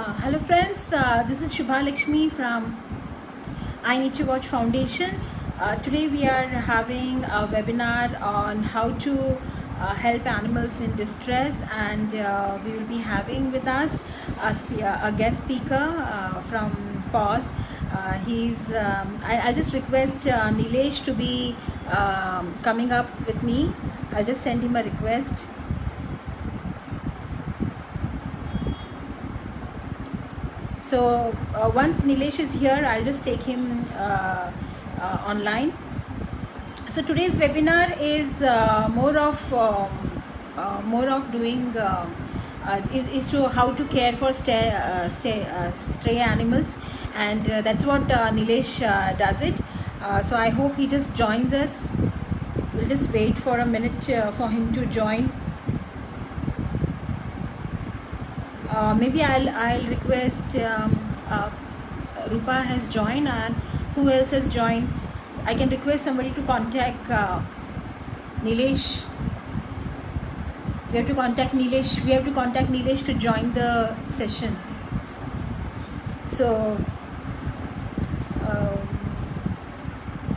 Hello friends, this is Shubha Lakshmi from I Need to Watch Foundation. Today we are having a webinar on how to help animals in distress, and we will be having with us a guest speaker from PAWS. I'll just request Nilesh to be coming up with me. I'll just send him a request. So once Nilesh is here, I'll just take him online. So today's webinar is more of doing is to how to care for stray animals, and that's what Nilesh does it. So I hope he just joins us. We'll just wait for a minute for him to join. Maybe I'll request Rupa has joined, and who else has joined? I can request somebody to contact Nilesh. We have to contact Nilesh. We have to contact Nilesh to join the session. So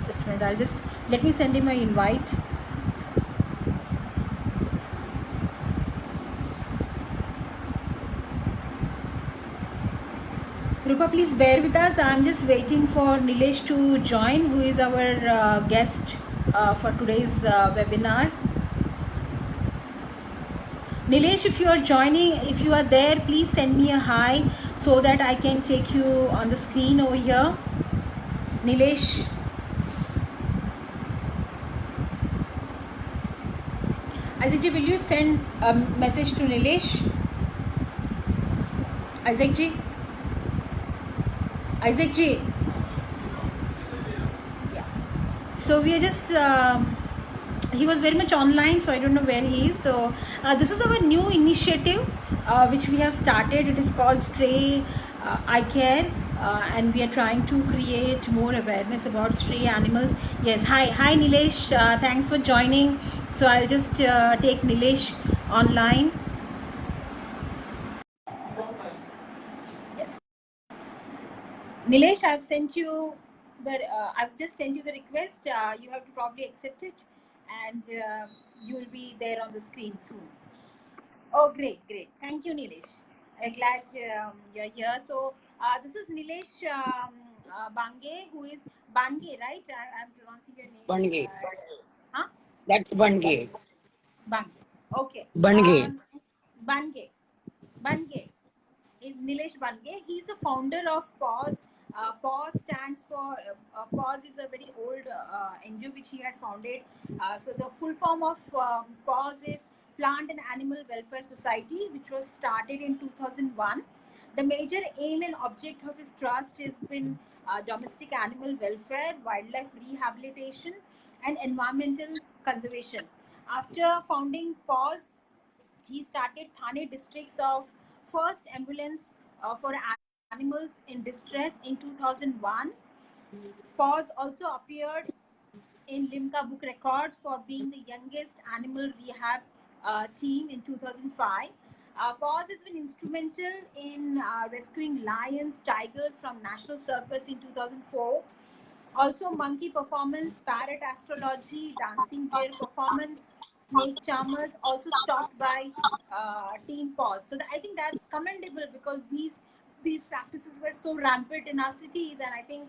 just a minute. Let me send him an invite. Rupa, please bear with us. I'm just waiting for Nilesh to join, who is our guest for today's webinar. Nilesh, if you are joining, if you are there, please send me a hi so that I can take you on the screen over here. Nilesh. Isaac ji, will you send a message to Nilesh? Isaac ji? Isaac ji? Yeah. So we are just... he was very much online, so I don't know where he is. So this is our new initiative which we have started. It is called Stray Eye Care, and we are trying to create more awareness about stray animals. Yes, hi Nilesh, thanks for joining. So I'll just take Nilesh online. Yes, Nilesh, I've sent you I've just sent you the request. You have to probably accept it, and you will be there on the screen soon. Oh, great. Thank you, Nilesh. I'm glad you're here. So this is Nilesh Bange, who is Bange, right? I'm pronouncing your name. Bange. Huh? That's Bange. Bange. Okay. Bange. Bange. Is Nilesh Bange. He's a founder of PAWS. PAWS stands for PAWS is a very old NGO which he had founded. So the full form of PAWS is Plant and Animal Welfare Society, which was started in 2001. The major aim and object of his trust has been domestic animal welfare, wildlife rehabilitation, and environmental conservation. After founding PAWS, he started Thane districts of first ambulance for animals in distress in 2001. PAWS also appeared in Limca Book Records for being the youngest animal rehab team in 2005. PAWS has been instrumental in rescuing lions, tigers from National Circus in 2004. Also, monkey performance, parrot astrology, dancing bear performance, snake charmers, also stopped by Team PAWS. So I think that's commendable because these practices were so rampant in our cities, and I think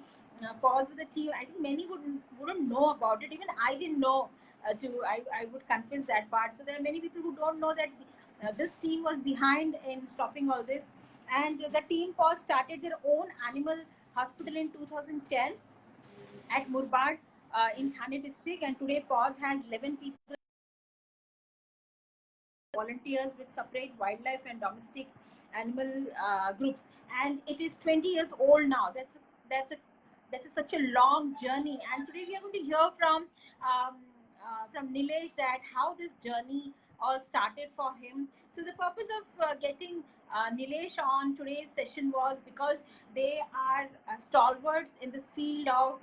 PAWS with the team. I think many wouldn't know about it. Even I didn't know. I would confess that part. So there are many people who don't know that this team was behind in stopping all this, and the team PAWS started their own animal hospital in 2010 at Murbad in Thane district, and today PAWS has 11 people volunteers with separate wildlife and domestic animal groups, and it is 20 years old now. That's such a long journey, and today we are going to hear from Nilesh that how this journey all started for him. So the purpose of getting Nilesh on today's session was because they are stalwarts in this field of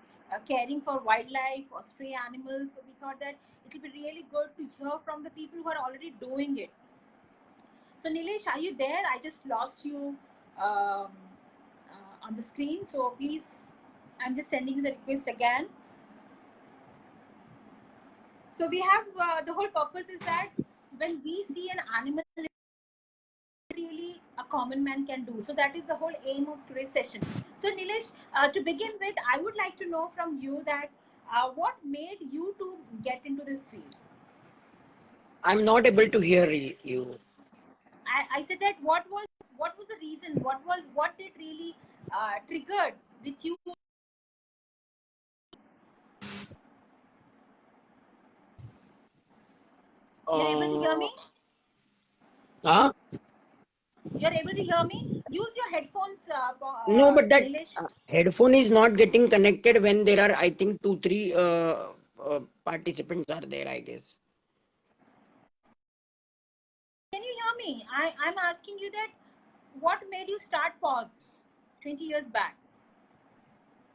caring for wildlife or stray animals. So we thought that it will be really good to hear from the people who are already doing it. So Nilesh, are you there? I just lost you um, on the screen. So please, I'm just sending you the request again. So we have the whole purpose is that when we see an animal, really a common man can do. So that is the whole aim of today's session. So Nilesh, to begin with, I would like to know from you that what made you to get into this field. I'm not able to hear you. I said that what was the reason? What did really triggered with you? You're able to hear Uh, me? huh? You're able to hear me? Use your headphones, No, but that Nilesh. headphone is not getting connected when there are, I think, two, three participants are there, I guess. Can you hear me? I'm asking you that what made you start pause 20 years back?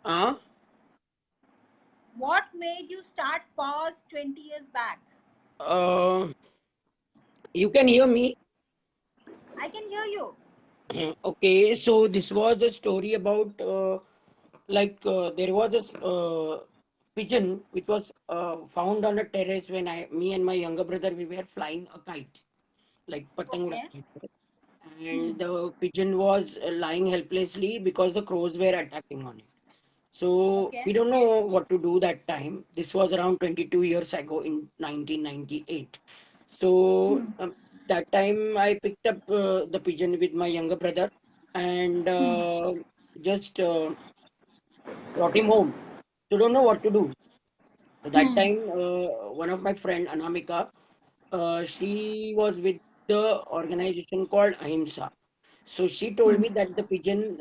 Uh, What made you start pause 20 years back? uh, you can hear me? I can hear you. Okay, so this was a story about there was a pigeon which was found on a terrace when me and my younger brother, we were flying a kite, like patang Okay. udate. Hmm. And the pigeon was lying helplessly because the crows were attacking on it. So Okay. we don't know what to do that time. This was around 22 years ago in 1998. So Hmm. that time I picked up the pigeon with my younger brother and Hmm. just brought him home. So don't know what to do. So that Hmm. time, one of my friend Anamika, she was with the organization called Ahimsa. So she told Hmm. me that the pigeon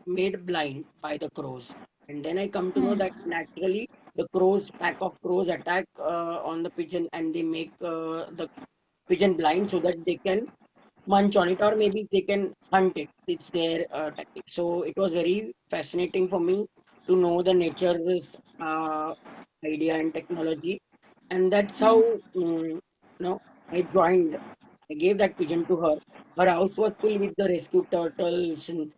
made blind by the crows. And then I come to know Hmm. that naturally the crows, pack of crows attack on the pigeon and they make the pigeon blind so that they can munch on it or maybe they can hunt it. It's their tactic. So it was very fascinating for me to know the nature's idea and technology. And that's how Hmm. I joined. I gave that pigeon to her. Her house was filled with the rescue turtles and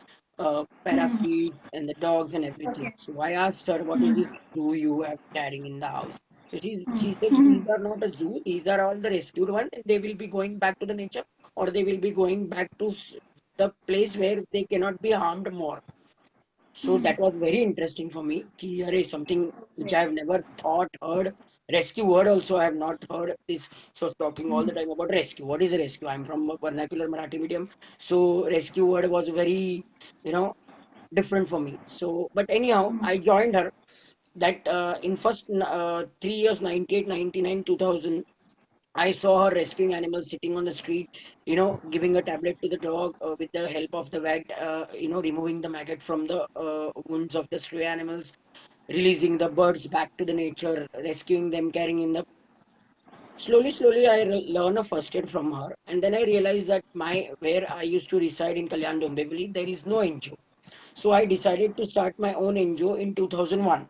Hmm. parakeets and the dogs and everything. Okay. So I asked her, "What is Hmm. this zoo you have carrying in the house?" So Hmm. she said, Hmm. "These are not a zoo. These are all the rescued ones, and they will be going back to the nature, or they will be going back to the place where they cannot be harmed more." So Hmm. that was very interesting for me. Ki, arey, something which Okay. I have never thought, heard. Rescue word also I have not heard. This so talking all Hmm. the time about rescue. What is a rescue? I'm from a vernacular Marathi medium, so rescue word was very, you know, different for me. So, but anyhow, Hmm. I joined her. That in first 3 years, 98, 99, 2000. I saw her rescuing animals sitting on the street, giving a tablet to the dog with the help of the vet, removing the maggot from the wounds of the stray animals, releasing the birds back to the nature, rescuing them, carrying in the. Slowly, slowly, I learn a first aid from her, and then I realized that where I used to reside in Kalyan Dombivli, there is no NGO. So I decided to start my own NGO in 2001,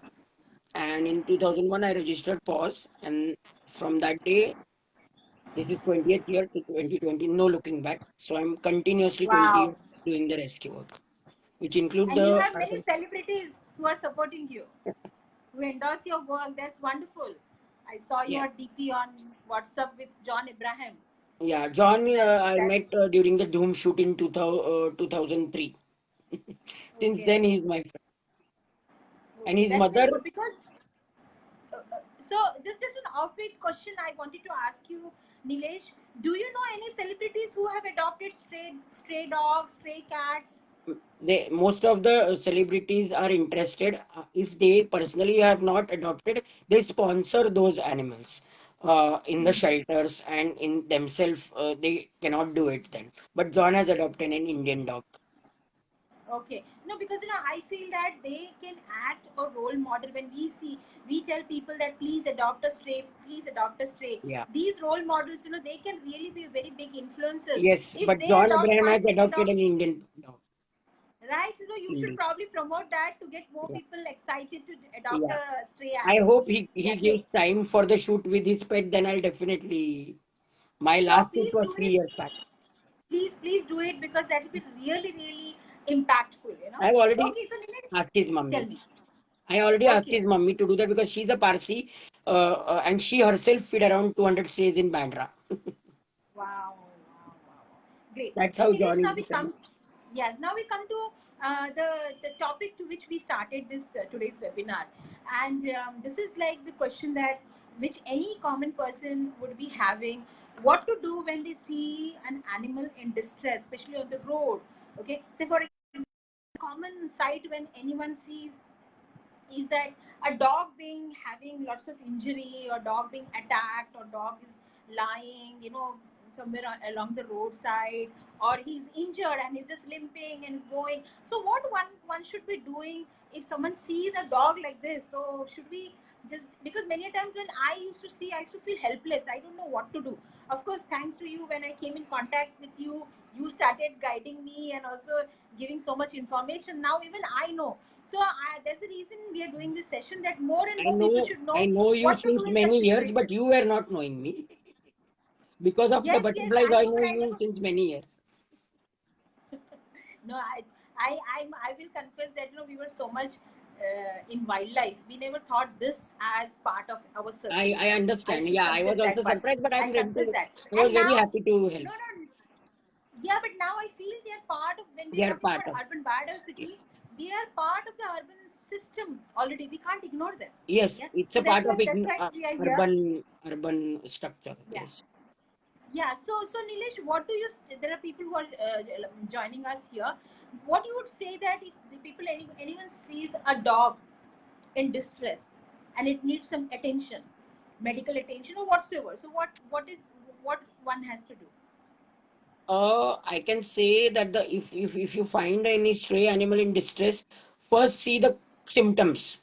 and in 2001 I registered PAWS, and from that day this is 20th year to 2020, no looking back. So I'm continuously 20 Wow. years doing the rescue work, which include And you the have many celebrities who are supporting you, who endorse your work. That's wonderful. I saw yeah, your DP on WhatsApp with John Abraham. yeah. John, I That met during the Doom shoot in 2003. Since okay. then, he's my friend, and Okay, his that's very mother. good because so this is just an offbeat question I wanted to ask you, Nilesh. Do you know any celebrities who have adopted stray dogs, stray cats? They most of the celebrities are interested. If they personally have not adopted, they sponsor those animals in the Hmm. shelters and in themselves. They cannot do it then. But John has adopted an Indian dog. Okay, no, because I feel that they can act a role model when we tell people that please adopt a stray, please adopt a stray. Yeah. These role models, they can really be very big influencers Yes, if but they John adopt Abraham one has stray adopted dog. an Indian dog. Right, so you should Indeed. probably promote that to get more Yeah. people excited to adopt Yeah. a stray I animal. hope he Definitely. gives time for the shoot with his pet, then I'll definitely. My So last shoot please was do three it. years back. please do it, because that will be really really impactful, you know. I've already Okay, so Nilesh, asked his tell mummy. me. I already asked Okay. his mummy to do that because she's a Parsi, and she herself feed around 200 strays in Bandra. Wow, wow, wow. Great. That's So how Nilesh, John now is we dependent. come. Yes, now we come to the topic to which we started this today's webinar, and this is like the question that which any common person would be having: what to do when they see an animal in distress, especially on the road. Okay, so for example, common sight when anyone sees is that a dog being having lots of injury, or dog being attacked, or dog is lying, you know, somewhere along the roadside, or he's injured and he's just limping and is going. So what one should be doing if someone sees a dog like this? So should we just, because many a times when I used to see, I used to feel helpless, I don't know what to do. Of course, thanks to you, when I came in contact with you, you started guiding me and also giving so much information. Now even I know. So that's the reason we are doing this session, that more and more people should I know know you what to do since in such many years, situation. but you were not knowing me. Because of the Yes, yes, butterflies, I I know, know but I you never. since many years. No, I will confess that, you know, we were so much in wildlife. We never thought this as part of our circle. I I understand. should Yeah, I confess was that also part. surprised, but I I'm ready confess to. that. I was And very now, happy to help. no, no, yeah, but now I feel they are part of, when They we're are talking part about of. urban biodiversity, they are part of the urban system already. We can't ignore them. Yes, Yeah. it's So a part of that's why we are here. urban structure. Yeah. Yes. Yeah. So Nilesh, what do you? There are people who are joining us here. What you would say that if the people, anyone sees a dog in distress and it needs some attention, medical attention or whatsoever. So what one has to do? I can say that the if you find any stray animal in distress, first see the symptoms.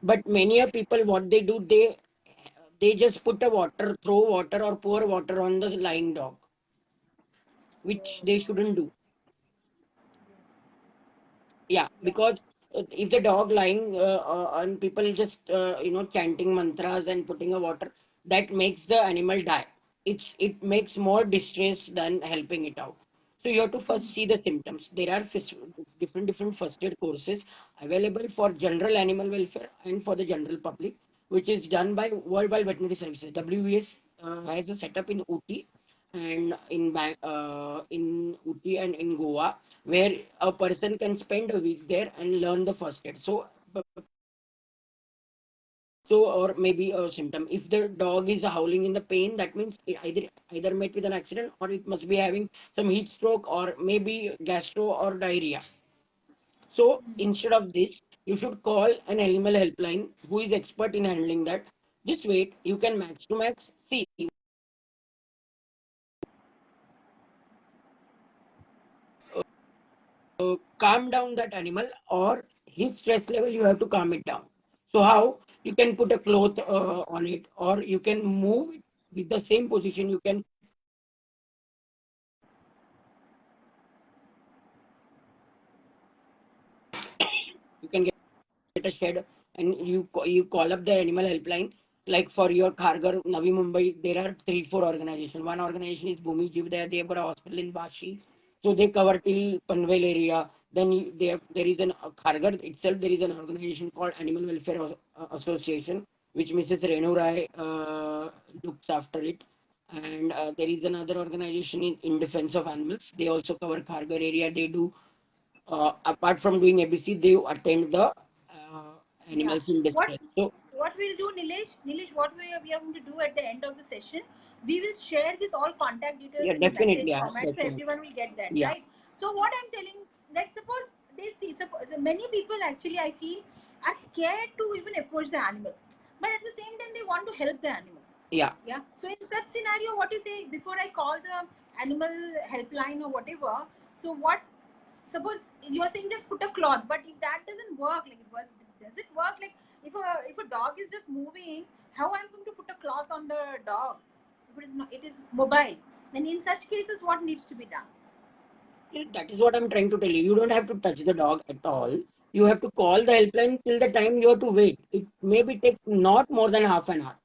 But many of people, what they do, they just put a water, throw water or pour water on the lying dog, which Oh, they wow. shouldn't do. Yeah, Yeah. because if the dog lying and people just chanting mantras and putting a water, that makes the animal die. It makes more distress than helping it out. So you have to first see the symptoms. There are different first aid courses available for general animal welfare and for the general public, which is done by Worldwide Veterinary Services. WVS has a setup in Ooty and in Uti and in Goa, where a person can spend a week there and learn the first aid. So or maybe a symptom. If the dog is howling in the pain, that means it either met with an accident or it must be having some heat stroke or maybe gastro or diarrhea. So instead of this, you should call an animal helpline who is expert in handling that. Just wait, you can max to max see calm down that animal or his stress level, you have to calm it down. So how you can put a cloth on it, or you can move it with the same position. You can get a shed and you call up the animal helpline. Like for your Khargar, Navi Mumbai, there are 3 4 organizations. One organization is Bhumi Jeev. They have got a hospital in Vashi, so they cover till Panvel area. Then there is an Khargar itself. There is an organization called Animal Welfare Association, which Mrs. Renu Rai looks after it. And there is another organization in defense of animals. They also cover Khargar area. They do apart from doing ABC, they attend the Yeah. animals in What distress. So what we'll do, Nilesh, what we are going to do at the end of the session, we will share this all contact details yeah, in a definitely, message yeah, format, so definitely, everyone will get that, yeah, right? So what I'm telling, that suppose they see, suppose many people actually I feel are scared to even approach the animal, but at the same time they want to help the animal. yeah. Yeah. So in such scenario, what you say, before I call the animal helpline or whatever, so what, suppose you are saying just put a cloth, but if that doesn't work, like does it work, like if a dog is just moving, how I'm going to put a cloth on the dog if it is not, it is mobile? Then in such cases, what needs to be done? Yeah, that is what I'm trying to tell you. You don't have to touch the dog at all. You have to call the helpline till the time you have to wait. It maybe take not more than half an hour.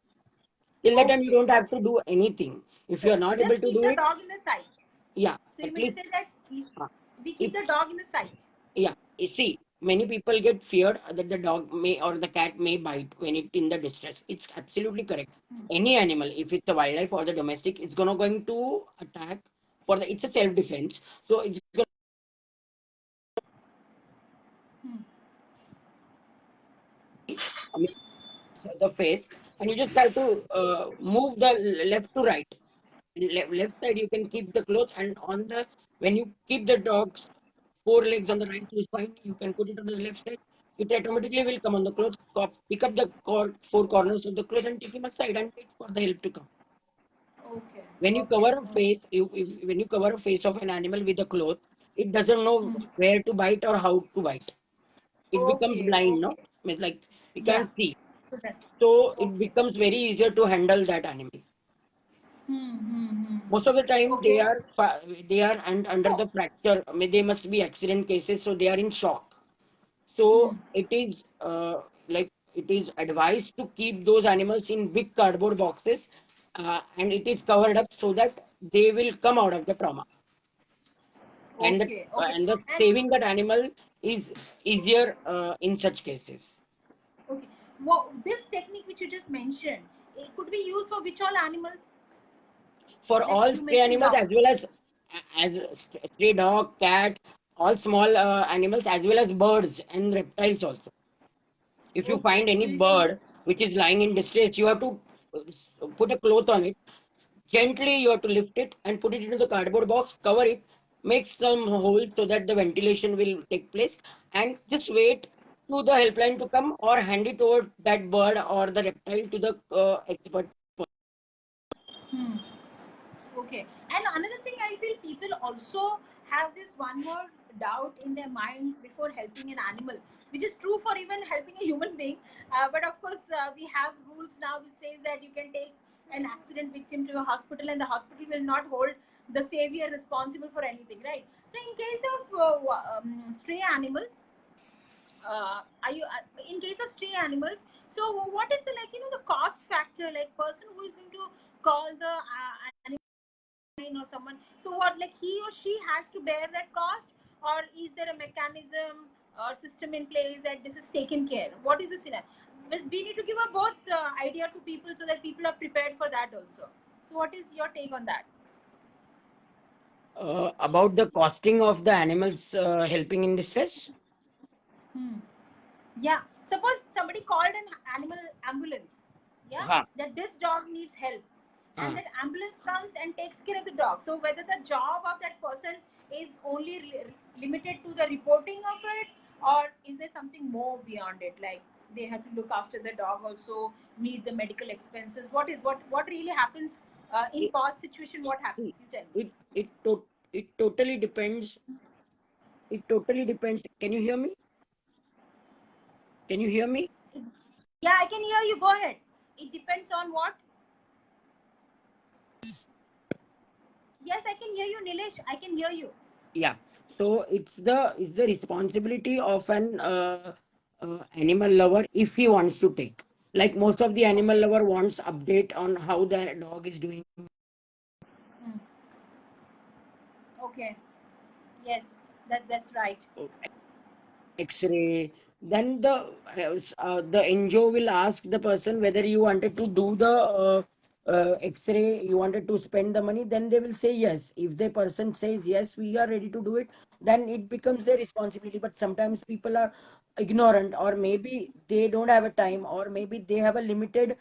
Till that time, you Okay, don't have to okay. do anything. If you are So not able just to keep do the it, dog in the sight. Yeah, So you at mean to least say that uh, we if keep the dog in the sight? yeah, you see, many people get feared that the dog may or the cat may bite when it's in the distress. It's absolutely correct. Any animal, if it's a wildlife or the domestic, is gonna going to attack for the. It's a self defense, so it's gonna Hmm. I mean, the face, and you just have to move the left to right. Left side you can keep the clothes, and on the when you keep the dog's four legs on the right is fine, you can put it on the left side. It automatically will come on the clothes, pick up the four corners of the clothes and take him aside and wait for the help to come. Okay. When you Okay. cover a face, when you cover a face of an animal with a cloth, it doesn't know Hmm. where to bite or how to bite. It becomes Okay. blind, no? Okay. It's like it Yeah. can't see. So that. So it Okay. becomes very easier to handle that animal. Hmm. Hmm. Hmm. Most of the time Okay. they are and under So. the fracture. I mean, they must be accident cases, so they are in shock. Hmm. So it is like it is advised to keep those animals in big cardboard boxes, and it is covered up so that they will come out of the trauma. Okay. Okay. And the And saving that animal is easier in such cases. okay. What this technique which you just mentioned, it could be used for which all animals? For Like all you stray mentioned animals dog. as well as stray dog, cat, all small animals as well as birds and reptiles also. If you Okay. find any So you can use. bird which is lying in distress, you have to put a cloth on it. Gently, you have to lift it and put it into the cardboard box, cover it, make some holes so that the ventilation will take place, and just wait to the helpline to come or hand it over that bird or the reptile to the expert. Hmm. Okay. And another thing, I feel people also have this one more doubt in their mind before helping an animal, which is true for even helping a human being. But of course, we have rules now which says that you can take an accident victim to a hospital, and the hospital will not hold the savior responsible for anything, right? So, in case of stray animals, are you in case of stray animals? So, what is the, like, the cost factor? Like, person who is going to call the or someone, so what, like, he or she has to bear that cost, or is there a mechanism or system in place that this is taken care? What is the scenario? We need to give a both idea to people so that people are prepared for that also. So what is your take on that? About the costing of the animals helping in distress. Hmm. Yeah, suppose somebody called an animal ambulance, yeah, Ha, that this dog needs help, and ha. that ambulance comes and takes care of the dog. So whether the job of that person is only limited to the reporting of it, or is there something more beyond it, like they have to look after the dog also, meet the medical expenses? What really happens in It, pause situation? What it, happens, you tell me. it totally depends. It totally depends. Can you hear me? Can you hear me? Yeah, I can hear you, go ahead. It depends on what? Yes, I can hear you, Nilesh, I can hear you. Yeah. So it's the responsibility of an animal lover if he wants to take. Like most of the animal lover wants update on how the dog is doing. Hmm. Okay. Yes, that's right. X-ray. Then the NGO will ask the person whether you wanted to do the X-ray, you wanted to spend the money. Then they will say yes. If the person says yes, we are ready to do it, then it becomes their responsibility. But sometimes people are ignorant, or maybe they don't have a time, or maybe they have a limited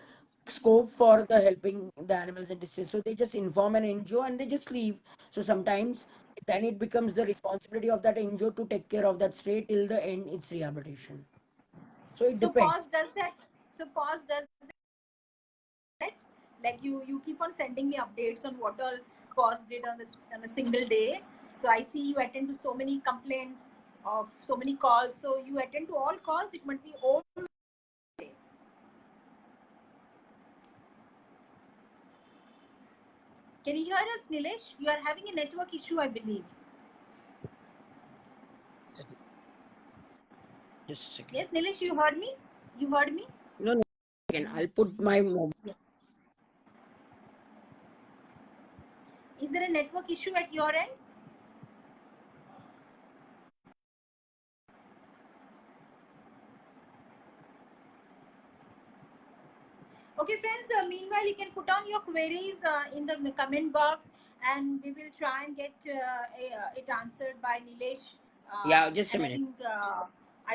scope for the helping the animals in distress. So they just inform an NGO and they just leave. So sometimes then it becomes the responsibility of that NGO to take care of that stray till the end its rehabilitation. So it So pause depends. does that. So pause does that. Like you keep on sending me updates on what all pause did on this on a single day. So I see you attend to so many complaints of so many calls. So you attend to all calls. It might be all day. Can you hear us, Nilesh? You are having a network issue, I believe. Just, just a second. Yes, Nilesh, you heard me. You heard me. No, no, second. I'll put my mobile. Yeah. Is there a network issue at your end? Okay, friends. Meanwhile, you can put on your queries in the comment box, and we will try and get it answered by Nilesh. Yeah, just a And I minute. think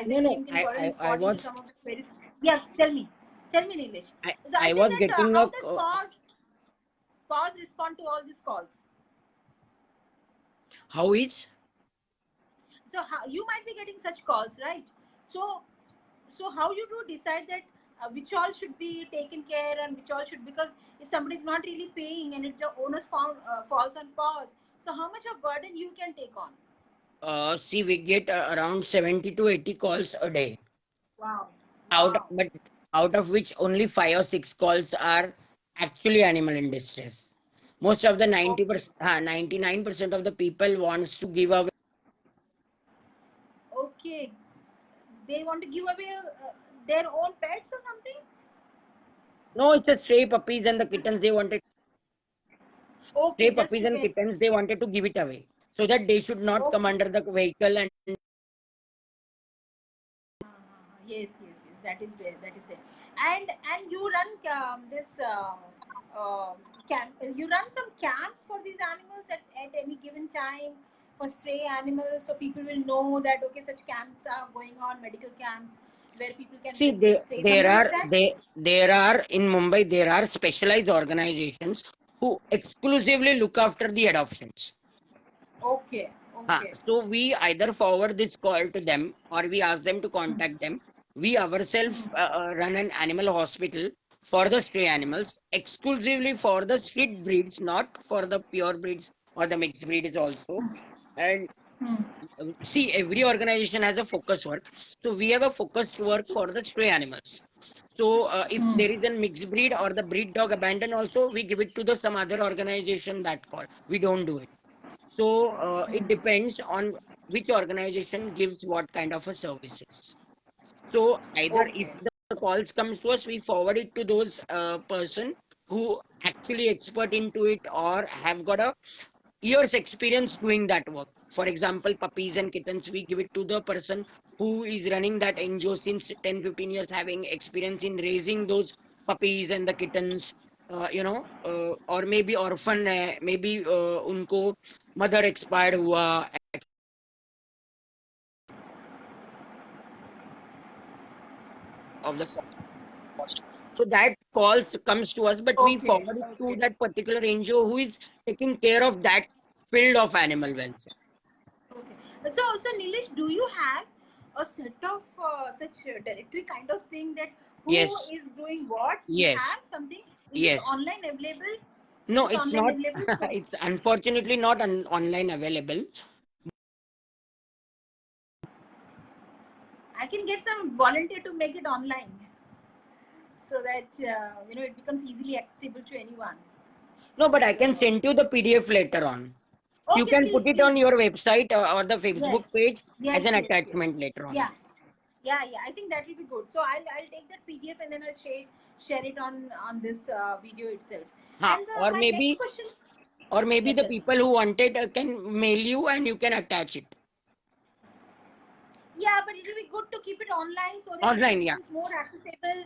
No, Isaac no, team can follow I, his I body to was, some of the queries. Yes, tell me, Nilesh. So I I said was that getting how a, does pause respond to all these calls? how is? So how, you might be getting such calls, right? So how you do decide that which all should be taken care and which all should, because if somebody is not really paying and if the owner's found falls on pause, so how much of burden you can take on? See, we get around 70 to 80 calls a day. Wow. Out, Wow. but out of which only 5 or 6 calls are actually animal in distress. Most of the Okay. 90%, 99% of the people wants to give away. Okay. They want to give away their own pets or something? No, it's a stray puppies and the kittens. They wanted stray Okay, just puppies to and get. kittens. They wanted to give it away so that they should not come Okay. under the vehicle. And Yes, that is there. That is there. And you run this camp. You run some camps for these animals at any given time for stray animals, so people will know that okay, such camps are going on, medical camps where people can see, bring the stray. Something like that. there are in Mumbai there are specialized organizations who exclusively look after the adoptions. Okay. Okay. So we either forward this call to them or we ask them to contact them. We ourselves run an animal hospital for the stray animals, exclusively for the street breeds, not for the pure breeds or the mixed breeds also. And Hmm. see, every organization has a focus work. So we have a focused work for the stray animals. So if Hmm. there is a mixed breed or the breed dog abandoned also, we give it to the some other organization that call. We don't do it. So it depends on which organization gives what kind of a services. So either if Okay. the calls comes to us, we forward it to those person who actually expert into it or have got a years experience doing that work. For example, puppies and kittens, we give it to the person who is running that NGO since 10, 15 years, having experience in raising those puppies and the kittens. Or maybe orphan है, maybe उनको mother expired हुआ of the cost. So that calls comes to us, but we Okay. forward it to Okay. that particular NGO who is taking care of that field of animal welfare. Okay. So Nilesh, do you have a set of such directory kind of thing that who Yes, is doing what? You yes, have something? Is it yes. online available? Is No, it it's online not. available? So It's unfortunately not online available. I can get some volunteer to make it online so that it becomes easily accessible to anyone. No, but I can So send you the PDF later on. You okay, can please, put it on please. your website or the Facebook Yes, page as yes, an yes, yes. attachment later on. Yeah, yeah. I think that will be good. So I'll take that PDF and then I'll share it on this video itself. Huh. And Or my next maybe, question. or maybe Yeah, the tell me. people who want it can mail you and you can attach it Yeah, but it will be good to keep it online so that it online. Yeah. becomes more accessible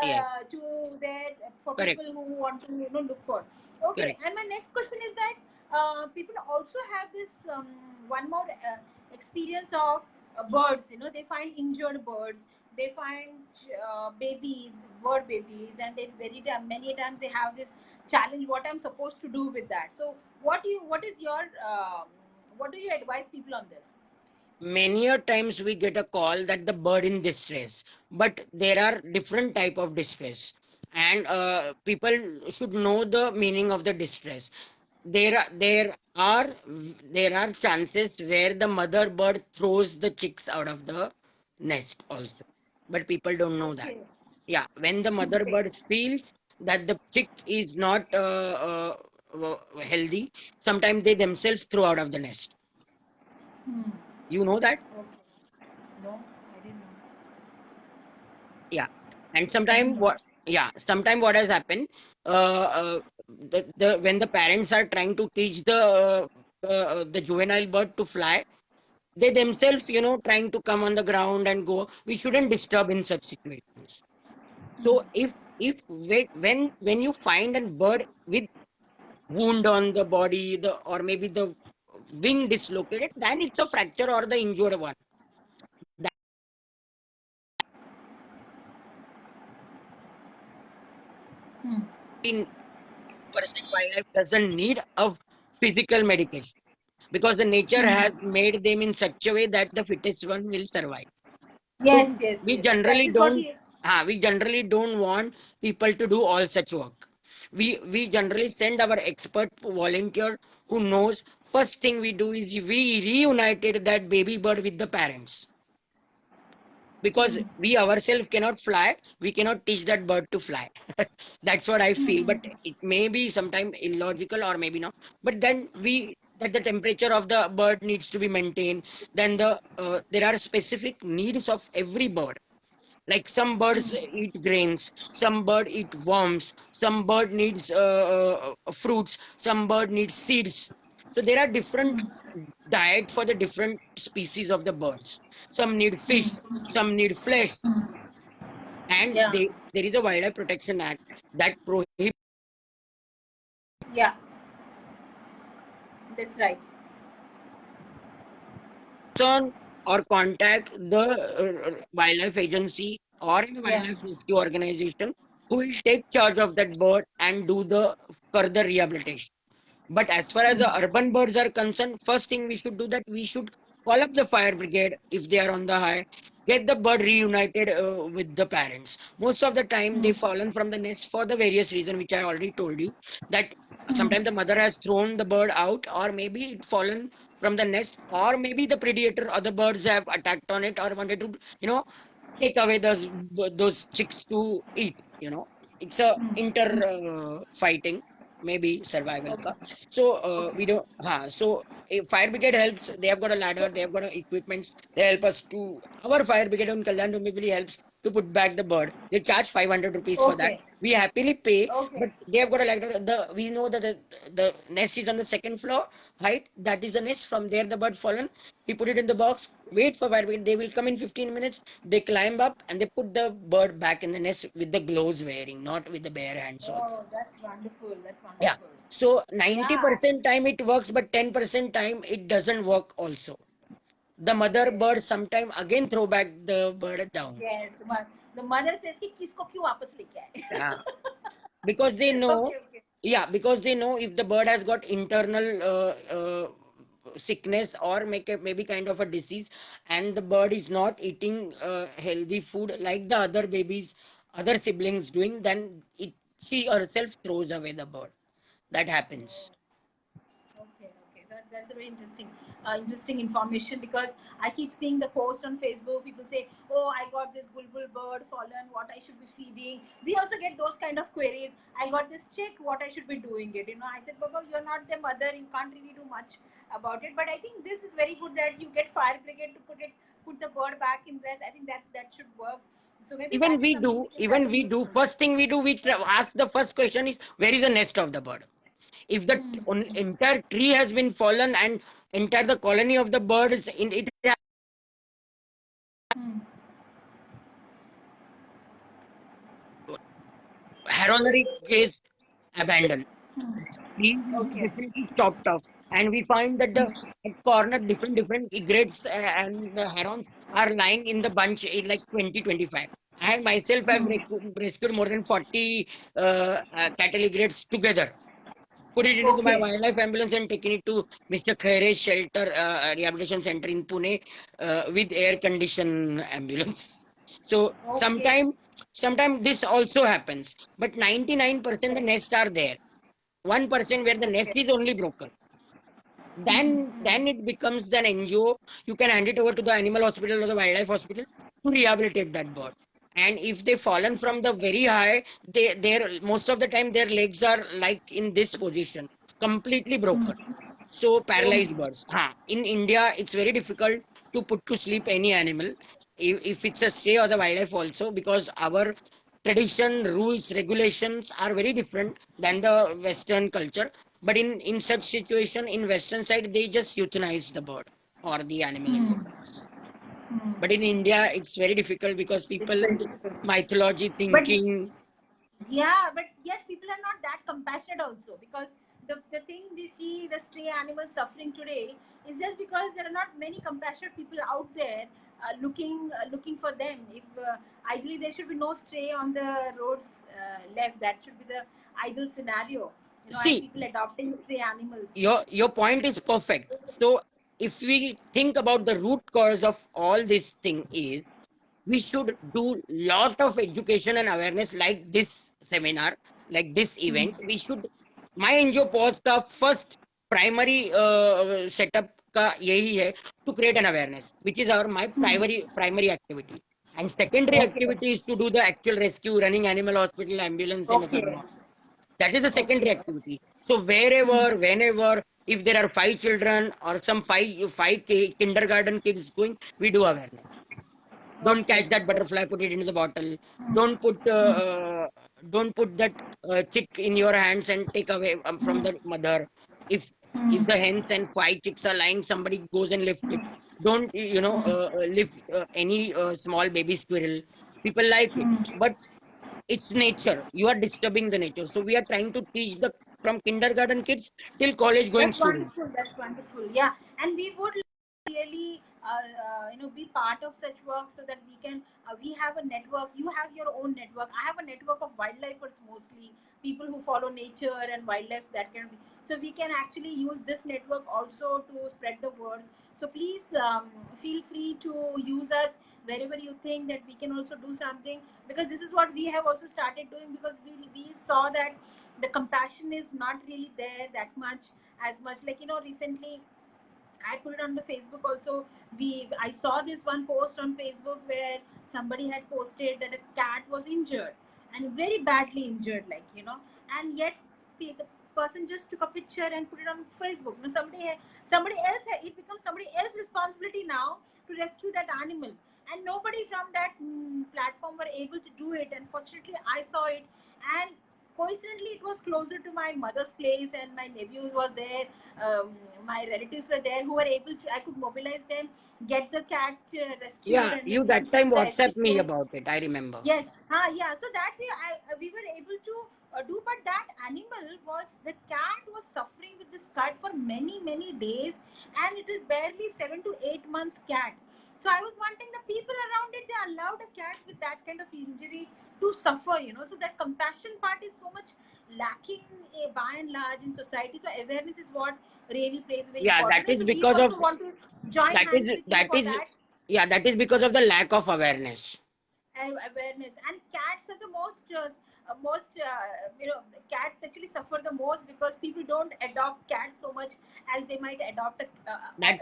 Yes. to their for Correct. people who want to look for. Okay, Correct. and my next question is that people also have this one more experience of birds. They find injured birds. They find babies, bird babies, and then many times they have this challenge. What I'm supposed to do with that? So, what is your what do you advise people on this? Many a times we get a call that the bird in distress, but there are different type of distress, and people should know the meaning of the distress. There are chances where the mother bird throws the chicks out of the nest also, but people don't know that. Okay. When the mother Okay. bird feels that the chick is not healthy, sometimes they themselves throw out of the nest. Hmm. You know that. Okay. No, I didn't know. Yeah. And I didn't know. sometime what has happened, uh, uh, the when the parents are trying to teach the juvenile bird to fly, they themselves, trying to come on the ground and go. We shouldn't disturb in such situations. So when you find a bird with wound on the body, or maybe the wing dislocated, then it's a fracture or the injured one. Hmm. In percent wildlife doesn't need a physical medication, because the nature Hmm. has made them in such a way that the fittest one will survive. So Yes, yes, we yes. That generally is what don't he. we generally don't want people to do all such work. We generally send our expert volunteer who knows. First thing we do is we reunited that baby bird with the parents, because Hmm. we ourselves cannot fly. We cannot teach that bird to fly. That's what I feel, but it may be sometimes illogical or maybe not. But then we that the temperature of the bird needs to be maintained. Then there are specific needs of every bird. Like some birds eat grains, some bird eat worms, some bird needs fruits, some bird needs seeds. So there are different diet for the different species of the birds. Some need fish, some need flesh, and Yeah, there is a Wildlife Protection Act that prohibits yeah, that's right. on or contact the wildlife agency or a Yeah. wildlife rescue organization who will take charge of that bird and do the further rehabilitation. But as far as the urban birds are concerned, first thing we should do that we should call up the fire brigade if they are on the high, get the bird reunited with the parents. Most of the time, they've fallen from the nest for the various reasons which I already told you. That sometimes the mother has thrown the bird out, or maybe it fallen from the nest, or maybe the predator or the birds have attacked on it or wanted to, take away those chicks to eat. It's a inter fighting, maybe survival ka. So we don't so if fire brigade helps, they have got a ladder, they have got a equipments, they help us to. Our fire brigade on Kalyan Dombivli helps to put back the bird. They charge 500 rupees for that. Okay. We happily pay, Okay. but they have got a ladder. We know that the nest is on the second floor height. That is the nest. From there the bird fallen, we put it in the box, wait for fire brigade. They will come in 15 minutes. They climb up and they put the bird back in the nest with the gloves wearing, not with the bare hands also. Oh, that's wonderful. That's Yeah. wonderful. So Yeah. 90% time it works, but 10% time it doesn't work also. The mother Okay. bird sometime again throw back the bird down. Yes. The mother says कि किसको क्यों वापस लेके आए? Yeah. Because they know, Okay. Okay. yeah, because they know if the bird has got internal sickness or maybe kind of a disease, and the bird is not eating healthy food like the other babies, other siblings doing, then she herself throws away the bird. That happens. Okay, okay, that's a very interesting information, because I keep seeing the post on Facebook. People say, "Oh, I got this bulbul bird fallen. What I should be feeding?" We also get those kind of queries. I got this chick. What I should be doing it? I said, "Baba, you're not the mother. You can't really do much about it." But I think this is very good that you get fire brigade to put the bird back in that. I think that should work. So maybe Even that is we something do, we can even we certainly do. do. First thing we do, ask the first question is, where is the nest of the bird? If the entire tree has been fallen and entire the colony of the birds in it Hmm. heronry case abandoned, tree will be Okay. definitely chopped off. And we find that the at corner different egrets and the herons are lying in the bunch in like 2025. I myself have rescued more than 40 cattle egrets together, put it into my Okay. wildlife ambulance and taken it to Mr. Khaire's shelter rehabilitation center in Pune with air condition ambulance. So Okay. sometime this also happens, but 99% the Okay. nests are there. 1% where the nest Okay. is only broken. Then it becomes an NGO. You can hand it over to the animal hospital or the wildlife hospital to rehabilitate that bird. And if they fallen from the very high, their most of the time their legs are like in this position, completely broken. So Oh paralyzed my. birds. In India, it's very difficult to put to sleep any animal, if it's a stray or the wildlife also, because our tradition, rules, regulations are very different than the Western culture. But in such situation, in Western side, they just euthanize the bird or the animal in this case. But in India, it's very difficult because It's people very difficult. mythology But thinking. yeah, but yet people are not that compassionate also, because the thing we see the stray animals suffering today is just because there are not many compassionate people out there looking for them. If ideally there should be no stray on the roads left, that should be the ideal scenario, and See, people adopting stray animals. your point is perfect. So if we think about the root cause of all this thing is we should do lot of education and awareness like this seminar, like this event. We should my NGO pause का first primary setup का यही है to create an awareness, which is our my primary activity. And secondary Okay. activity is to do the actual rescue, running animal hospital, ambulance in a Okay. suburban. That is a secondary Okay. activity. So wherever, whenever, if there are 5 children or some kindergarten kids going, we do awareness. Don't Okay. catch that butterfly, put it into the bottle. Don't put don't put that chick in your hands and take away from the mother. If the hens and 5 chicks are lying, somebody goes and lift it. Don't lift any small baby squirrel. People like it, but it's nature. You are disturbing the nature. So we are trying to teach the from kindergarten kids till college going That's students. wonderful. That's wonderful. Yeah, and we would really, be part of such work so that we can. We have a network. You have your own network. I have a network of wildlifers, mostly people who follow nature and wildlife. That kind of thing. So we can actually use this network also to spread the words. So please feel free to use us wherever you think that we can also do something, because this is what we have also started doing, because we saw that the compassion is not really there that much, as much, like, recently I put it on the Facebook also. I saw this one post on Facebook where somebody had posted that a cat was injured, and very badly injured, and yet the person just took a picture and put it on Facebook. Somebody else, it becomes somebody else's responsibility now to rescue that animal, and nobody from that platform were able to do it. Unfortunately, I saw it, and coincidentally it was closer to my mother's place, and my nephews was there, my relatives were there, who were able to, I could mobilize them, get the cat rescued, Yeah, and you then that time give the WhatsApp me SPCA. about it. I remember. Yes, yeah. So that way, we were able to do. But that animal was the cat was suffering with this cut for many days, and it is barely 7 to 8 months cat. So I was wanting the people around it. They allowed a cat with that kind of injury to suffer. So that compassion part is so much lacking, by and large, in society. So awareness is what really plays a very Yeah, that important role. is So we because also of want to join that hands is with you that for is that. yeah, that is because of the lack of awareness. And awareness, and cats are the most cats actually suffer the most, because people don't adopt cats so much as they might adopt a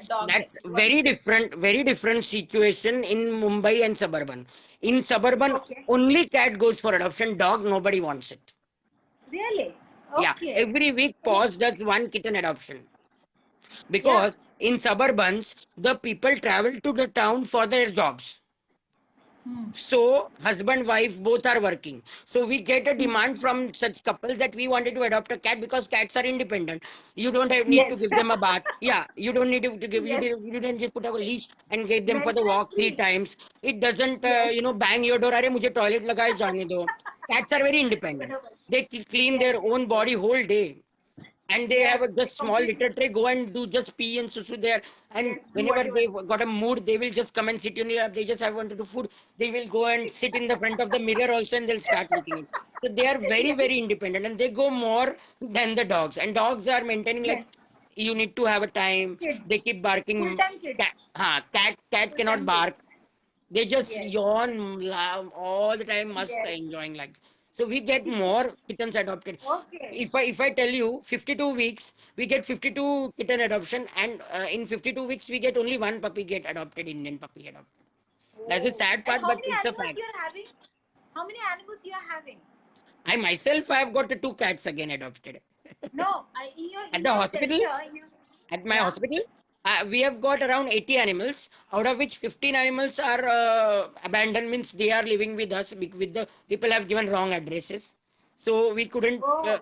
dog. That's What do you say? very different situation in Mumbai and suburban. In suburban, Okay. only cat goes for adoption. Dog, nobody wants it. Really? Yeah, Okay. every week Oh, pause does one kitten adoption yeah. because in suburbans the people travel to the town for their jobs. Hmm. So husband wife both are working, so we get a demand from such couples that we wanted to adopt a cat because cats are independent. You don't need to Yes. give them a bath. Yeah, you don't need to give Yes. you didn't just put a leash and get them for the Maintenance walk three free. times. It doesn't Yes. bang your door. Arey mujhe toilet lagaye jane do. Cats are very independent. Whatever. They clean Yes. their Yes. own Yes. body whole day, and they have a Yes. just small Completely. litter tray, go and do just pee and susu there. And Yes. Do whenever whatever. they got a mood, they will just come and sit in your lap. They just have wanted to food, they will go and sit in the front of the mirror also, and they'll start licking it. So they are very Yes. independent, and they go more than the dogs. And dogs are maintaining like Yes. you need to have a time. Kids. They keep Full barking. time kids. Cat Full cannot time bark. kids. They just Yes. yawn laugh all the time, must Yes. enjoying like. So we get more kittens adopted. Okay. If I tell you 52 weeks, we get 52 kitten adoption, and in 52 weeks we get only one puppy get adopted, Indian puppy adopted. That's a Oh. sad And part, how but many it's a animals fact. you are having? How many animals you are having? I myself have got the 2 cats again adopted No, in your at in the your hospital. center, you. At my Yeah. hospital. We have got around 80 animals, out of which 15 animals are abandoned, means they are living with us with the people have given wrong addresses. So we couldn't. Oh,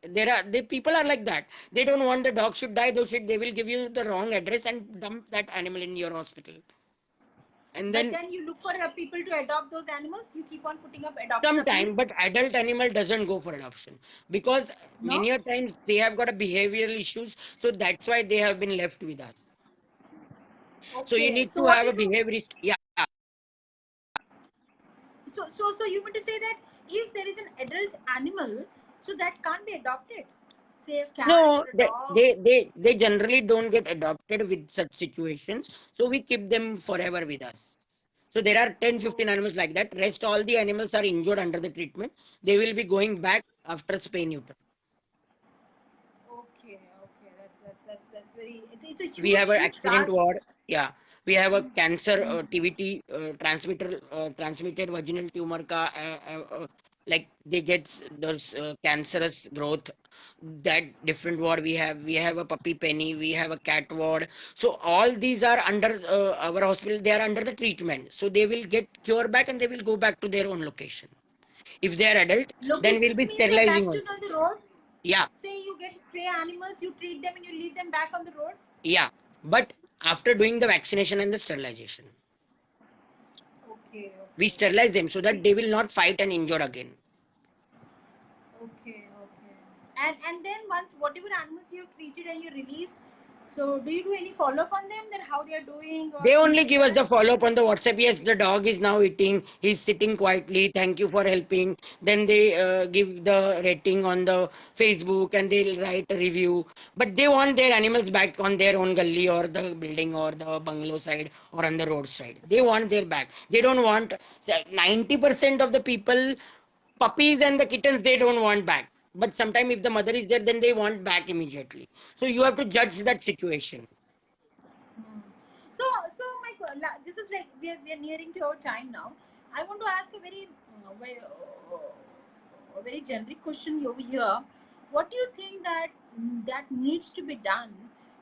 There are the people are like that. They don't want the dog should die. They will give you the wrong address and dump that animal in your hospital. And but then then you look for people to adopt those animals. You keep on putting up adoption sometime, appeals. but adult animal doesn't go for adoption because No. many a times they have got a behavioral issues. So that's why they have been left with us. So you Okay. need So to what have a you do? behaviorist. Yeah. So you mean to say that if there is an adult animal, so that can't be adopted? Say a cat No, or a they, dog. they they they generally don't get adopted with such situations. So we keep them forever with us. So there are 10, Oh, 15 animals like that. Rest all the animals are injured under the treatment. They will be going back after spay neuter. okay, okay. That's very. It's a We have huge, an huge accident task. ward. Yeah, we have a cancer TVT transmitter transmitted vaginal tumor ka like they get those cancerous growth. That different ward we have a puppy penny, we have a cat ward. So all these are under our hospital. They are under the treatment. So they will get cure back and they will go back to their own location. If they are adult, then we'll Locations be means they're sterilizing back to also. the road. Yeah, Say you get stray animals, you treat them and you leave them back on the road. yeah. But after doing the vaccination and the sterilization. Okay, We okay. sterilize them so that It, they will not fight and injure again. okay, okay. And then once whatever animals you have treated and you released, so do you do any follow up on them that how they are doing or They things only like give us that? the follow up on the WhatsApp. Yes, the dog is now eating. He's sitting quietly. Thank you for helping. Then they give the rating on the Facebook and they'll write a review. But they want their animals back on their own gully or the building or the bungalow side or on the road side. They want their back. They don't want 90% of the people, puppies and the kittens, they don't want back. But sometimes if the mother is there, then they want back immediately. So you have to judge that situation. Hmm. So, this is like we are nearing to our time now. I want to ask a very generic question over here. What do you think that needs to be done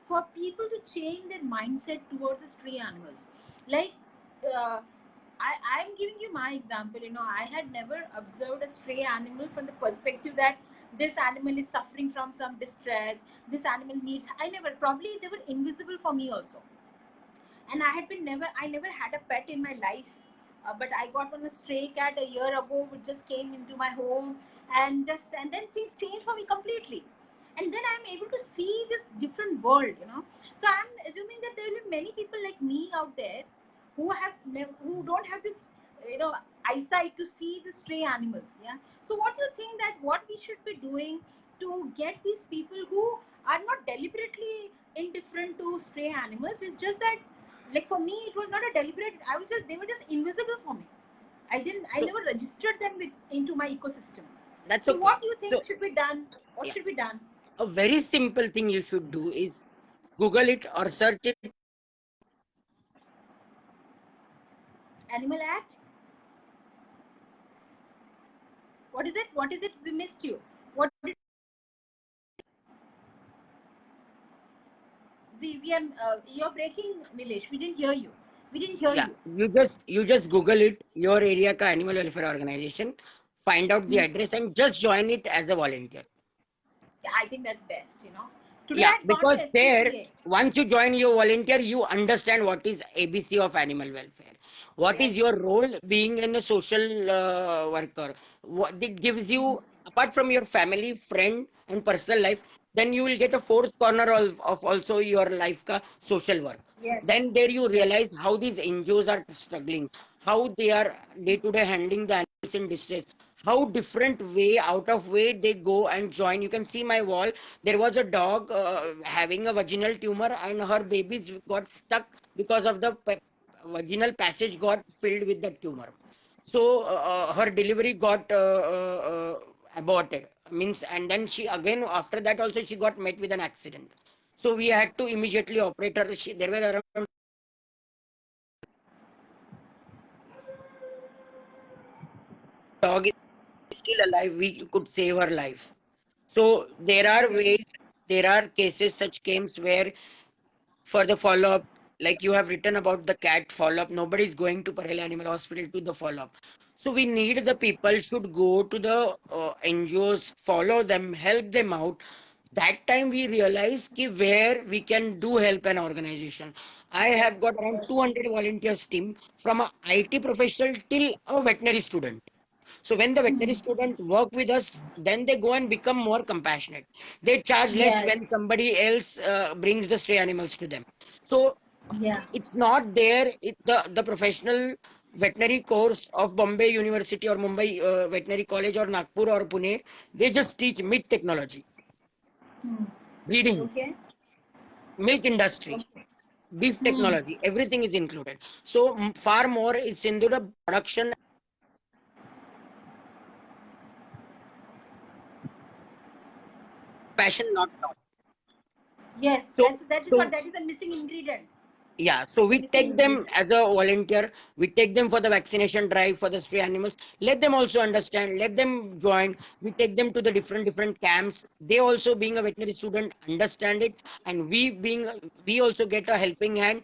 for people to change their mindset towards the stray animals? Like, uh, I'm giving you my example. I had never observed a stray animal from the perspective that this animal is suffering from some distress. This animal needs. I never. Probably they were invisible for me also, and I never had a pet in my life, but I got one a stray cat a year ago which just came into my home, and then things changed for me completely, and then I'm able to see this different world. So I'm assuming that there will be many people like me out there who don't have this you know eyesight to see the stray animals. Yeah. So what do you think that what we should be doing to get these people who are not deliberately indifferent to stray animals? It's just that, like, for me it was not a deliberate. They were just invisible for me. I So never registered them into my ecosystem. that's So okay. what do you So think should be done? What yeah, should be done? a very simple thing you should do is Google it or search it. Animal Act? What is it we missed you? What did we are You're breaking, Nilesh. We didn't hear Yeah, you. you just Google it, your area ka animal welfare organization, find out the Hmm. address and just join it as a volunteer. Yeah, I think that's best. Today Yeah, I'd gone to because there, SPCA. once you join your volunteer, you understand what is ABC of animal welfare. What is Yes. your role being in a social worker? What it gives you, apart from your family, friend, and personal life, then you will get a fourth corner of also your life ka social work. Yes. Then there you Yes. realize how these NGOs are struggling, how they are day to day handling the animals in distress, how different way out of way they go and join. You can see my wall. There was a dog having a vaginal tumor and her babies got stuck because of the vaginal passage got filled with the tumor. So her delivery got aborted. Means, and then she again after that also she got met with an accident. So we had to immediately operate her. There were around dog is still alive. We could save her life. So there are Yes. ways, there are cases, such cases where for the follow up. Like you have written about the cat follow up, nobody is going to Parel Animal Hospital to the follow up. So we need the people should go to the NGOs, follow them, help them out. That time we realized ki where we can do help an organization. I Yes, have got around yes. 200 volunteers team from a IT professional till a veterinary student. So when the veterinary Hmm. student work with us, then they go and become more compassionate. They charge less Yes. when somebody else brings the stray animals to them. So Yeah. it's not there. The professional veterinary course of Bombay University or Mumbai Veterinary College or Nagpur or Pune, they just teach meat technology, Hmm. breeding, Okay. milk industry, Okay. beef Hmm. technology. Everything is included. So far more it's into the production passion, not taught. Yes, So that is what so that is a missing ingredient. yeah, so It's a we missing take them ingredient. as a volunteer. We take them for the vaccination drive for the stray animals. Let them also understand. Let them join. We take them to the different camps. They also, being a veterinary student, understand it, and we also get a helping hand.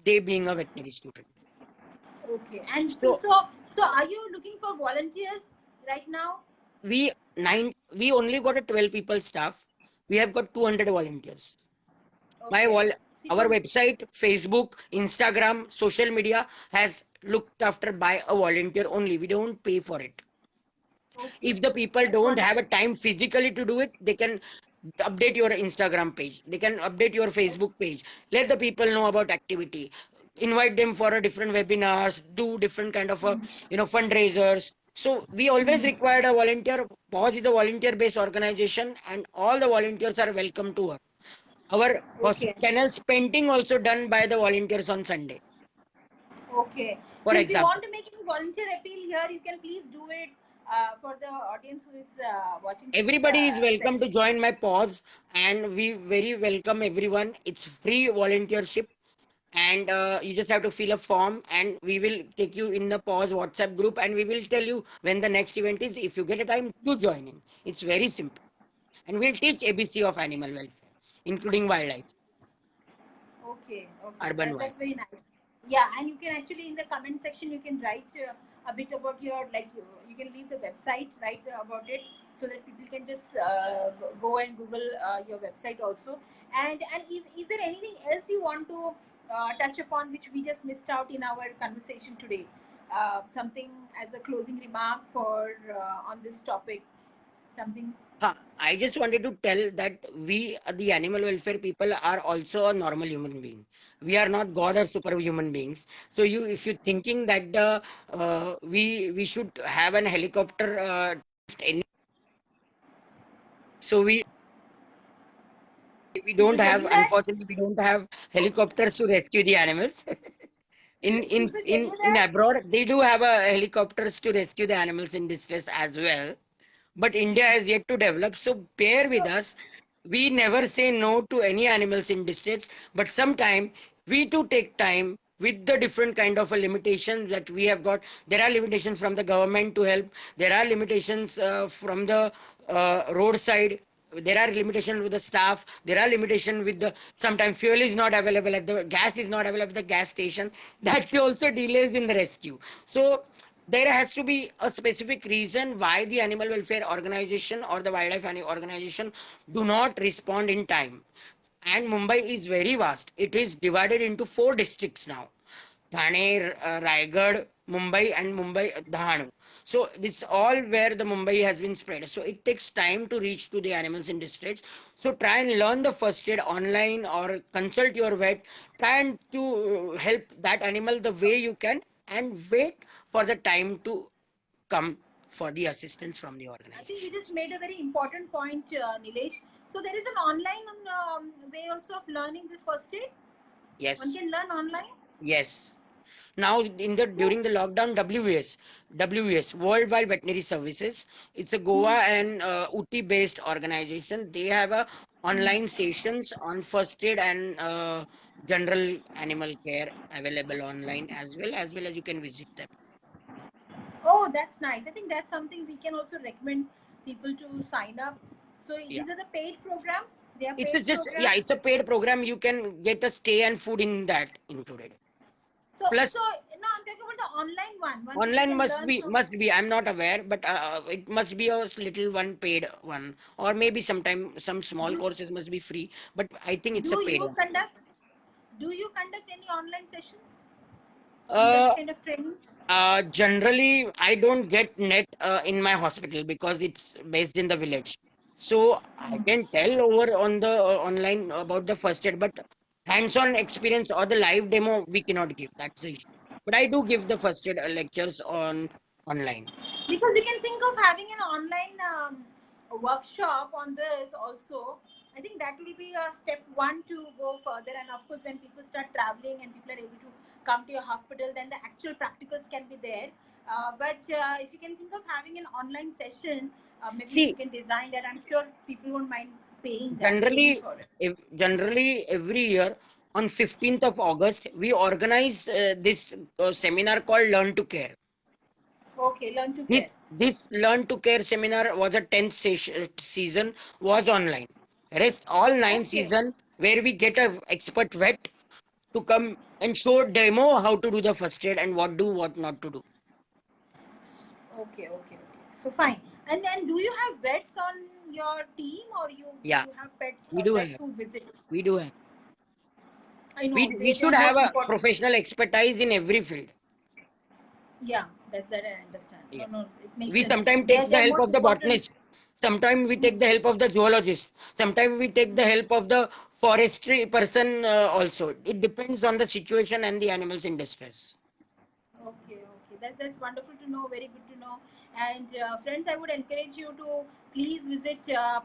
They being a veterinary student. Okay. And So so are you looking for volunteers right now? we only got a 12 people staff. We have got 200 volunteers. My Okay. So our you website, Facebook, Instagram, social media has looked after by a volunteer only. We don't pay for it. okay. If the people That's don't have a wonderful. time physically to do it, they can update your Instagram page. They can update your Okay. Facebook page. Let the people know about activity. Invite them for a different webinars. Do different kind of fundraisers. So we always required a volunteer. PAWS is a volunteer-based organization, and all the volunteers are welcome to work. Our Okay. kennels painting also done by the volunteers on Sunday, Okay. for So if you example. want to make any volunteer appeal here, you can please do it for the audience who is watching this Everybody is welcome to session. join my pause, and we very welcome everyone. It's free volunteership, and you just have to fill a form, and we will take you in the pause WhatsApp group, and we will tell you when the next event is. If you get a time, to join in. It's very simple, and we'll teach ABC of animal welfare, including wildlife, Okay, okay, urban that's wildlife. very nice. Yeah, and you can actually in the comment section you can write a bit about your you can leave the website write about it so that people can just go and Google your website also. And is there anything else you want to touch upon which we just missed out in our conversation today? Something as a closing remark for on this topic. Something. I just wanted to tell that we, the animal welfare people, are also a normal human being. We are not God or superhuman beings. So you, if you're thinking that we should have an helicopter, any, so we People don't tell have, you that. unfortunately, we don't have helicopters to rescue the animals. in in People tell in you in that. abroad, they do have a helicopters to rescue the animals in distress as well. But India has yet to develop. So bear with So us. We never say no to any animals in distress, but sometime we too take time with the different kind of a limitation that we have got. There are limitations from the government to help. There are limitations from the roadside. There are limitations with the staff. There are limitations with the sometimes fuel is not available at the gas is not available at the gas station. That also delays in the rescue. So there has to be a specific reason why the animal welfare organization or the wildlife organization do not respond in time. And Mumbai is very vast. It is divided into 4 districts now: Thane, Raigad, Mumbai, and Mumbai Dahanu. So it's all where the Mumbai has been spread. So it takes time to reach to the animals in distress. So try and learn the first aid online or consult your vet. Try and to help that animal the way you can, and wait for the time to come for the assistance from the I think you just organizations. made a very important point, Nilesh. So there is an online way also of learning this first aid. One Yes, can learn online. yes. Now, in the So, during the lockdown, WS Worldwide Veterinary Services, it's a Goa and Uti based organization. They have a online sessions on first aid and general animal care available online, as well as you can visit them. oh, that's nice. I think that's something we can also recommend people to sign up. So Yeah. these are the paid programs. They are It's paid just, yeah, programs. it's a paid program. You can get a stay and food in that included. So Plus, no, I'm talking about the online one people online can learn from. must be. I'm not aware, but it must be a little one paid one, or maybe sometime some small Do courses must be free. But I think it's a do paid you one. conduct do you conduct any online sessions on Uh, such kind of training? Generally, I don't get net in my hospital because it's based in the village. So I can tell over on the online about the first aid, but hands-on experience or the live demo we cannot give. That's the issue. But I do give the first aid lectures on online. Because you can think of having an online workshop on this also. I think that will be a step one to go further. And of course, when people start traveling and people are able to come to your hospital, then the actual practicals can be there. But if you can think of having an online session, maybe if you See, can design that, I'm sure people won't mind paying generally, for it. if generally every year on 15th of August, we organize this seminar called Learn to Care. Okay, learn to care. This Learn to Care seminar was a 10th season was online. Rest all nine Okay. season where we get a expert vet to come and show demo how to do the first aid and what do what not to do. Okay. So fine. And then, do you have vets on your team, or you Yeah, you have pets we do vets have. who visit? We do have. I know We they're should have most a important. professional expertise in every field. Yeah, that's that I understand. Yeah. No, it makes We sense. sometimes They're take the they're help most of the important. botanist. Sometimes we Hmm. take the help of the zoologist. Sometimes we take the help of the forestry person also. It depends on the situation and the animals in distress. Okay. That's wonderful to know. Very good to know. And friends, I would encourage you to please visit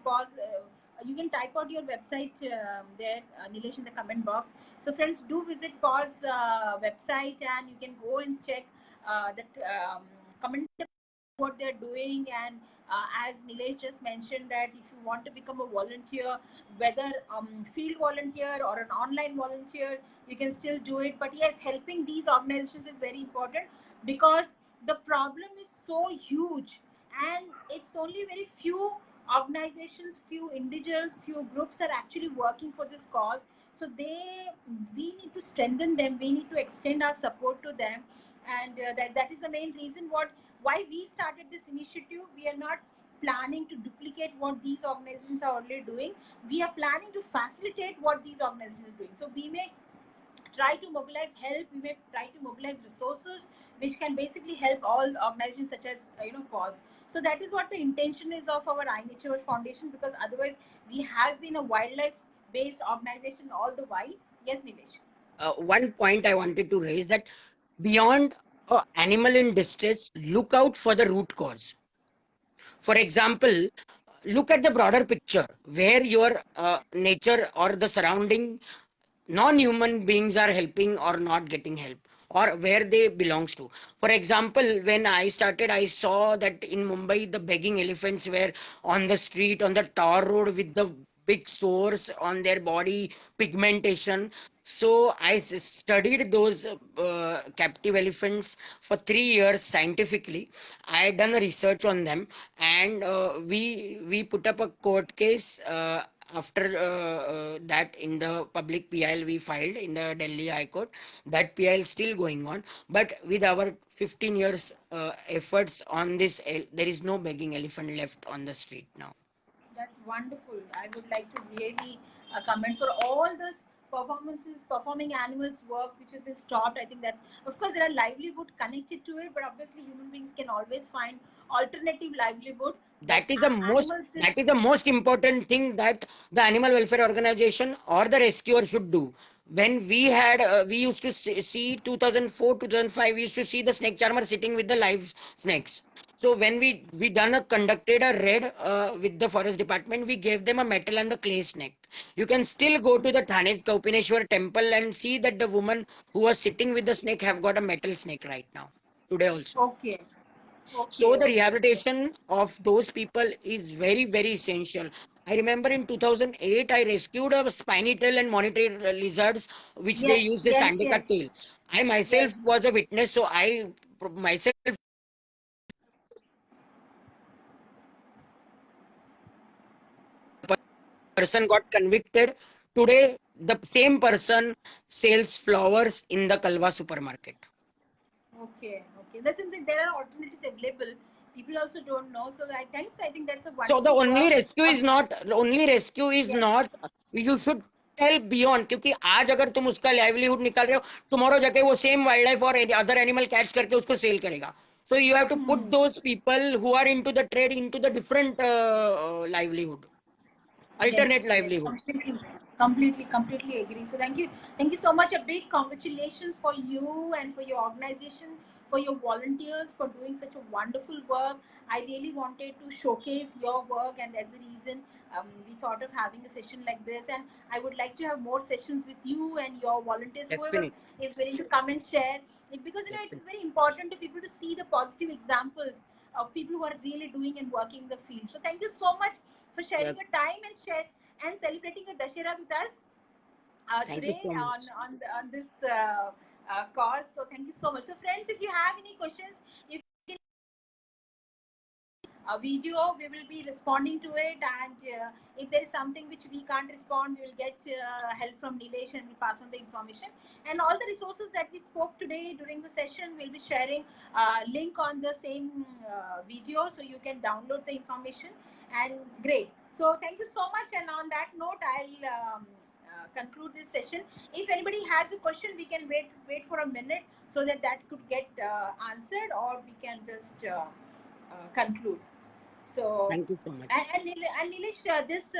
pause. You can type out your website there, Nilesh, in the comment box. So friends, do visit pause website, and you can go and check that comment what they're doing. And as Nilesh just mentioned, that if you want to become a volunteer, whether field volunteer or an online volunteer, you can still do it. But yes, helping these organizations is very important, because the problem is so huge, and it's only very few organizations, few individuals, few groups are actually working for this cause. So we need to strengthen them, we need to extend our support to them. And that is the main reason why we started this initiative. We are not planning to duplicate what these organizations are already doing. We are planning to facilitate what these organizations are doing. So we may try to mobilize help, we may try to mobilize resources which can basically help all organizations such as cause. So that is what the intention is of our iNature Foundation, because otherwise we have been a wildlife based organization all the while. Yes, Nilesh. One point I wanted to raise that beyond animal in distress, look out for the root cause. For example, look at the broader picture where your nature or the surrounding non-human beings are helping or not getting help, or where they belongs to. For example, when I started, I saw that in Mumbai the begging elephants were on the street on the tar road with the big sores on their body, pigmentation. So I studied those captive elephants for 3 years scientifically. I had done a research on them, and we put up a court case. After that, in the public PIL we filed in the Delhi High Court. That PIL is still going on, but with our 15 years efforts on this, there is no begging elephant left on the street now. That's wonderful. I would like to really comment for all this performances, performing animals work which has been stopped. I think that's, of course, there are livelihood connected to it, but obviously human beings can always find alternative livelihood. But That is the most animals that is, is the most important thing that the animal welfare organization or the rescuer should do. When we used to see 2004 2005, we used to see the snake charmer sitting with the live snakes. So when we done a conducted a raid with the forest department, we gave them a metal and the clay snake. You can still go to the Thane Kaupineshwar temple and see that the woman who was sitting with the snake have got a metal snake right now, today also. okay, So the okay. rehabilitation of those people is very, very essential. I remember in 2008, I rescued a spiny tail and monitor lizards, which they Yes, use the yes, Sandika yes, tail. I myself yes. was a witness, so I myself person got convicted. Today, the same person sells flowers in the Kalwa supermarket. Okay, okay. That's something. There are alternatives available. People also don't know. So I think so. I think that's a So the wonderful only work. rescue is not, the only rescue is Yes. not, you should tell beyond, क्योंकि आज अगर तुम उसका livelihood निकाल रहे हो, tomorrow जाके वो सेम वाइल्ड लाइफ और अदर एनिमल कैच करके उसको सेल करेगा. So you have to put Hmm. those people who are into the trade into the different livelihood, Yes, alternate yes, livelihood. completely agree. So thank you so much. A big congratulations for you and for your organization, for your volunteers for doing such a wonderful work. I really wanted to showcase your work, and that's the reason we thought of having a session like this. And I would like to have more sessions with you and your volunteers, whoever Definitely, is willing to come and share it, because it is definitely. very important to people to see the positive examples of people who are really doing and working in the field. So thank you so much for Yeah, sharing your time and share and celebrating your Dashera with us thank you today so much. on this cause. So thank you so much. So friends, if you have any questions, you can a video, we will be responding to it, and if there is something which we can't respond, we will get help from Nilesh and we'll pass on the information. And all the resources that we spoke today during the session, we'll be sharing link on the same video, so you can download the information. And great, so thank you so much, and on that note, I'll conclude this session. If anybody has a question, we can wait for a minute so that that could get answered, or we can just conclude. So, Thank you so much. and Nilesh, this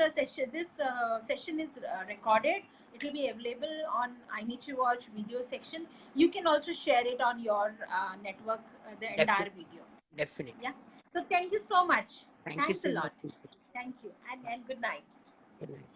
session is recorded. It will be available on I Need to Watch video section. You can also share it on your network, the entire Definitely, video. definitely. Yeah. So thank you so much. Thank you Thanks a so much. lot. Thank you, and good night. Good night.